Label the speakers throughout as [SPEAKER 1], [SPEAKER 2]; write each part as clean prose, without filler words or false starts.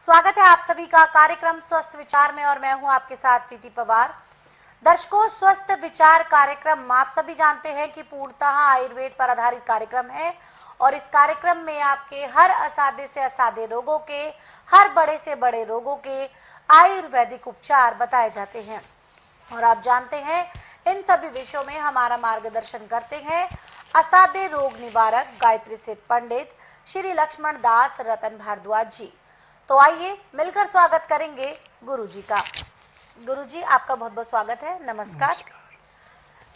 [SPEAKER 1] स्वागत है आप सभी का कार्यक्रम स्वस्थ विचार में और मैं हूं आपके साथ प्रीति पवार। दर्शकों, स्वस्थ विचार कार्यक्रम आप सभी जानते हैं कि पूर्णतः आयुर्वेद पर आधारित कार्यक्रम है और इस कार्यक्रम में आपके हर असाध्य से असाध्य रोगों के, हर बड़े से बड़े रोगों के आयुर्वेदिक उपचार बताए जाते हैं। और आप जानते हैं इन सभी विषयों में हमारा मार्गदर्शन करते हैं असाध्य रोग निवारक गायत्री सिद्ध पंडित श्री लक्ष्मण दास रतन भारद्वाज जी। तो आइए मिलकर स्वागत करेंगे गुरुजी का। गुरुजी, आपका बहुत बहुत स्वागत है। नमस्कार।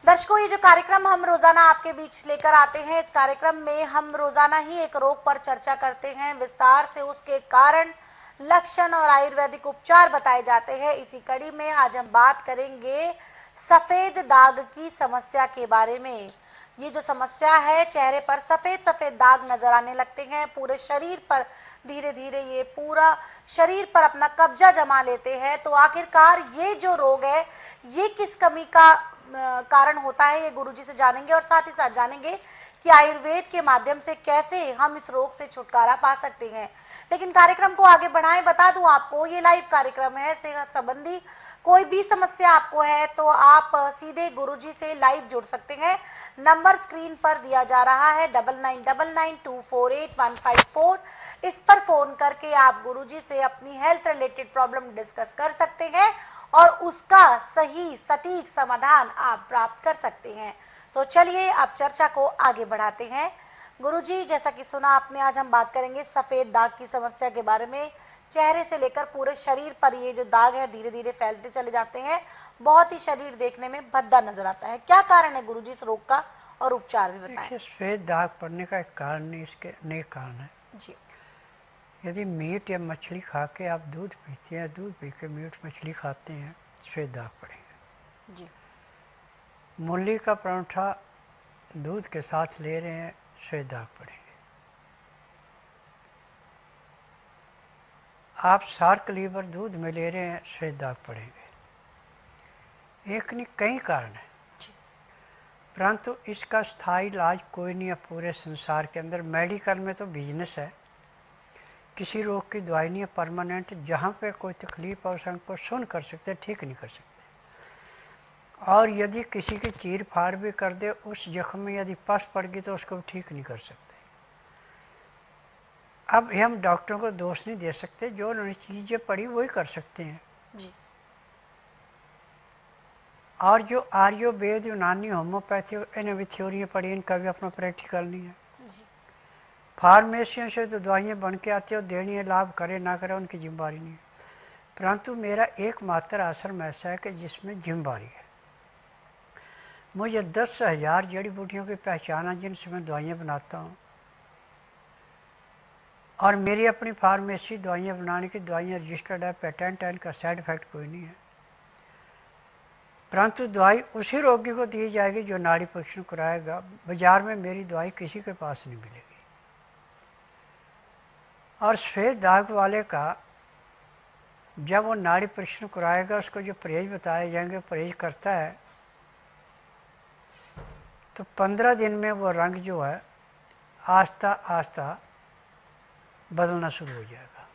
[SPEAKER 1] दर्शकों, ये जो कार्यक्रम हम रोजाना आपके बीच लेकर आते हैं, इस कार्यक्रम में हम रोजाना ही एक रोग पर चर्चा करते हैं, विस्तार से उसके कारण, लक्षण और आयुर्वेदिक उपचार बताए जाते हैं। इसी कड़ी में आज हम बात करेंगे सफेद दाग की समस्या के बारे में। ये जो समस्या है, चेहरे पर सफेद सफेद दाग नजर आने लगते हैं, पूरे शरीर पर धीरे धीरे ये पूरा शरीर पर अपना कब्जा जमा लेते हैं। तो आखिरकार ये जो रोग है, ये किस कमी का कारण होता है, ये गुरुजी से जानेंगे और साथ ही साथ जानेंगे कि आयुर्वेद के माध्यम से कैसे हम इस रोग से छुटकारा पा सकते हैं। लेकिन कार्यक्रम को आगे बढ़ाएं, बता दूं आपको ये लाइव कार्यक्रम है। सेहत संबंधी कोई भी समस्या आपको है तो आप सीधे गुरुजी से लाइव जुड़ सकते हैं। नंबर स्क्रीन पर दिया जा रहा है 9999248154। इस पर फोन करके आप गुरुजी से अपनी हेल्थ रिलेटेड प्रॉब्लम डिस्कस कर सकते हैं और उसका सही सटीक समाधान आप प्राप्त कर सकते हैं। तो चलिए अब चर्चा को आगे बढ़ाते हैं। गुरुजी, जैसा कि सुना आपने, आज हम बात करेंगे सफेद दाग की समस्या के बारे में। चेहरे से लेकर पूरे शरीर पर ये जो दाग है धीरे धीरे फैलते चले जाते हैं, बहुत ही शरीर देखने में भद्दा नजर आता है। क्या कारण है गुरुजी इस रोग का और उपचार भी बताएं।
[SPEAKER 2] सफेद दाग पड़ने का एक कारण नहीं, इसके अनेक कारण है
[SPEAKER 1] जी।
[SPEAKER 2] यदि मीट या मछली खा के आप दूध पीते हैं, दूध पी के मीट मछली खाते हैं, सफेद दाग पड़ेंगे।
[SPEAKER 1] जी।
[SPEAKER 2] मूली का पराठा दूध के साथ ले रहे हैं, सफेद दाग पड़ेंगे। आप शार्क लीवर दूध में ले रहे हैं, सफेद दाग पड़ेंगे। एक नहीं, कई कारण है, परंतु इसका स्थायी इलाज कोई नहीं है पूरे संसार के अंदर। मेडिकल में तो बिजनेस है, किसी रोग की दवाई नहीं है परमानेंट। जहाँ पे कोई तकलीफ और को सुन कर सकते, ठीक नहीं कर सकते। और यदि किसी की चीर फाड़ भी कर दे, उस जख्म में यदि पस पड़ गई तो उसको ठीक नहीं कर सकते। अब हम डॉक्टरों को दोष नहीं दे सकते, जो उन्होंने चीजें पड़ी वही कर सकते हैं
[SPEAKER 1] जी।
[SPEAKER 2] और जो आयुर्वेद, यूनानी, होम्योपैथी, इन्हें भी थ्योरियाँ पढ़ी, इनका भी अपना प्रैक्टिकल नहीं है। फार्मेसियों से तो दवाइयाँ बन के आती है, देनी है, लाभ करे ना करे उनकी जिम्मेदारी नहीं है। परंतु मेरा एकमात्र आश्रम ऐसा है कि जिसमें जिम्मेदारी है। मुझे 10,000 जड़ी बूटियों की पहचान है जिनसे मैं दवाइयाँ बनाता हूँ, और मेरी अपनी फार्मेसी दवाइयाँ बनाने की, दवाइयाँ रजिस्टर्ड है, पेटेंट है, इनका साइड इफेक्ट कोई नहीं है। परंतु दवाई उसी रोगी को दी जाएगी जो नाड़ी परीक्षण कराएगा। बाजार में मेरी दवाई किसी के पास नहीं मिलेगी। और सफेद दाग वाले का जब वो नाड़ी परीक्षण कराएगा, उसको जो परहेज बताए जाएंगे, परहेज करता है तो 15 दिन में वो रंग जो है आस्ता आस्ता बदलना शुरू हो जाएगा।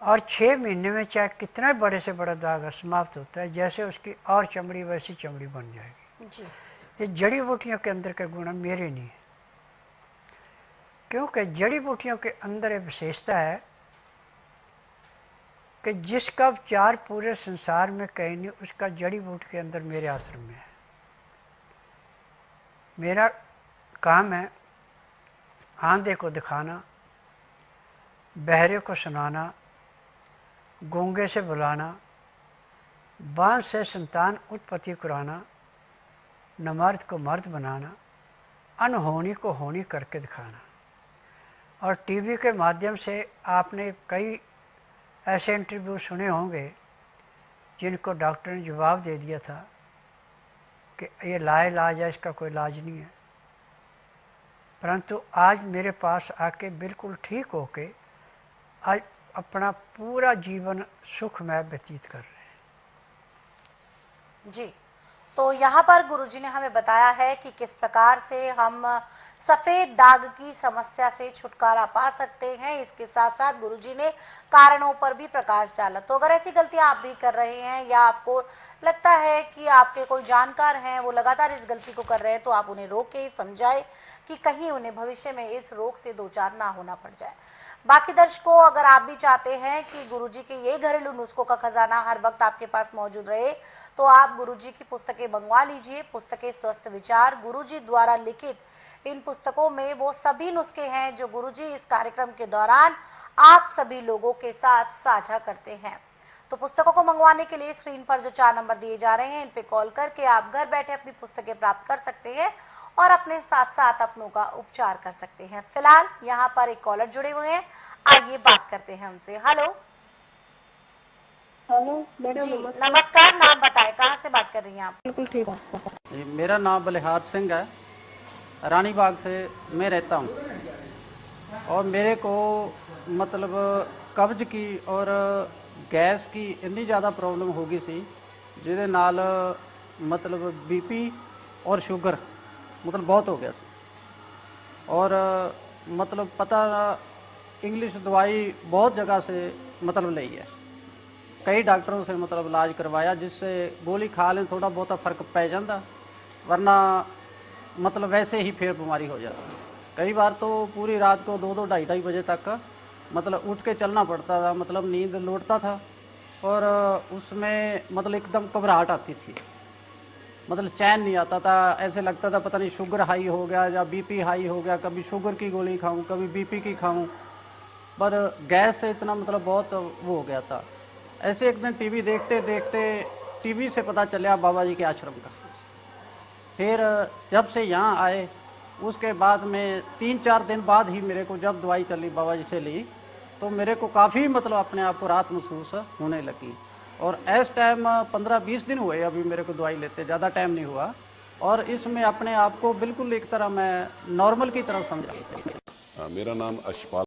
[SPEAKER 2] और 6 महीने में चाहे कितना बड़े से बड़ा दाग समाप्त होता है। जैसे उसकी और चमड़ी वैसी चमड़ी बन जाएगी
[SPEAKER 1] जी।
[SPEAKER 2] ये जड़ी बूटियों के अंदर के गुण मेरे नहीं है, क्योंकि जड़ी बूटियों के अंदर एक विशेषता है कि जिसका उपचार पूरे संसार में कहीं नहीं, उसका जड़ी बूटी के अंदर मेरे आश्रम में है। मेरा काम है आंधे को दिखाना, बहरे को सुनाना, गूंगे से बुलाना, बांझ से संतान उत्पत्ति कराना, नमर्द को मर्द बनाना, अनहोनी को होनी करके दिखाना। और टीवी के माध्यम से आपने कई ऐसे इंटरव्यू सुने होंगे जिनको डॉक्टर ने जवाब दे दिया था कि ये लाइलाज है, इसका कोई इलाज नहीं है। परंतु आज मेरे पास आके बिल्कुल ठीक होके आज अपना पूरा जीवन सुखमय व्यतीत कर रहे हैं।
[SPEAKER 1] जी। तो यहाँ पर गुरुजी ने हमें बताया है कि किस प्रकार से हम सफेद दाग की समस्या से छुटकारा पा सकते हैं। इसके साथ साथ गुरुजी ने कारणों पर भी प्रकाश डाला। तो अगर ऐसी गलतियां आप भी कर रहे हैं या आपको लगता है कि आपके कोई जानकार हैं वो लगातार इस गलती को कर रहे हैं, तो आप उन्हें रोके, समझाएं कि कहीं उन्हें भविष्य में इस रोग से दो चार ना होना पड़ जाए। बाकी दर्शकों, अगर आप भी चाहते हैं कि गुरुजी के ये घरेलू नुस्खों का खजाना हर वक्त आपके पास मौजूद रहे, तो आप गुरुजी की पुस्तकें मंगवा लीजिए। पुस्तकें स्वस्थ विचार, गुरुजी द्वारा लिखित इन पुस्तकों में वो सभी नुस्खे हैं जो गुरुजी इस कार्यक्रम के दौरान आप सभी लोगों के साथ साझा करते हैं। तो पुस्तकों को मंगवाने के लिए स्क्रीन पर जो 4 नंबर दिए जा रहे हैं, इन पे कॉल करके आप घर बैठे अपनी पुस्तकें प्राप्त कर सकते हैं और अपने साथ साथ अपनों का उपचार कर सकते हैं। फिलहाल यहाँ पर एक कॉलर जुड़े हुए हैं, आइए बात करते हैं उनसे। हेलो
[SPEAKER 3] मैडम
[SPEAKER 1] जी, नमस्कार। नाम बताएं, कहाँ से बात कर रही हैं आप?
[SPEAKER 3] बिल्कुल ठीक है।
[SPEAKER 4] मेरा नाम बलिहार सिंह है, रानीबाग से मैं रहता हूँ। और मेरे को मतलब कब्ज की और गैस की इतनी ज़्यादा प्रॉब्लम हो गई सी, जिहदे नाल मतलब बीपी और शुगर मतलब बहुत हो गया सी। और मतलब पता इंग्लिश दवाई बहुत जगह से मतलब ली है, कई डॉक्टरों से मतलब इलाज करवाया, जिससे गोली खा लें थोड़ा बहुत फर्क पै जाता, वरना मतलब वैसे ही फिर बीमारी हो जाती। कई बार तो पूरी रात को 2-2 ढाई बजे तक मतलब उठ के चलना पड़ता था, मतलब नींद लौटता था और उसमें मतलब एकदम घबराहट आती थी, मतलब चैन नहीं आता था। ऐसे लगता था पता नहीं शुगर हाई हो गया या बीपी हाई हो गया, कभी शुगर की गोली खाऊं कभी बीपी की खाऊं, पर गैस से इतना मतलब बहुत वो हो गया था। ऐसे एक दिन टीवी देखते देखते टीवी से पता चला बाबा जी के आश्रम का। फिर जब से यहाँ आए उसके बाद में 3-4 दिन बाद ही मेरे को जब दवाई चली बाबा जी से ली, तो मेरे को काफ़ी मतलब अपने आप को राहत महसूस होने लगी। और इस टाइम 15-20 दिन हुए अभी मेरे को दवाई लेते, ज़्यादा टाइम नहीं हुआ। और इसमें अपने आप को बिल्कुल एक तरह मैं नॉर्मल की तरह समझा।
[SPEAKER 5] मेरा नाम अशपाल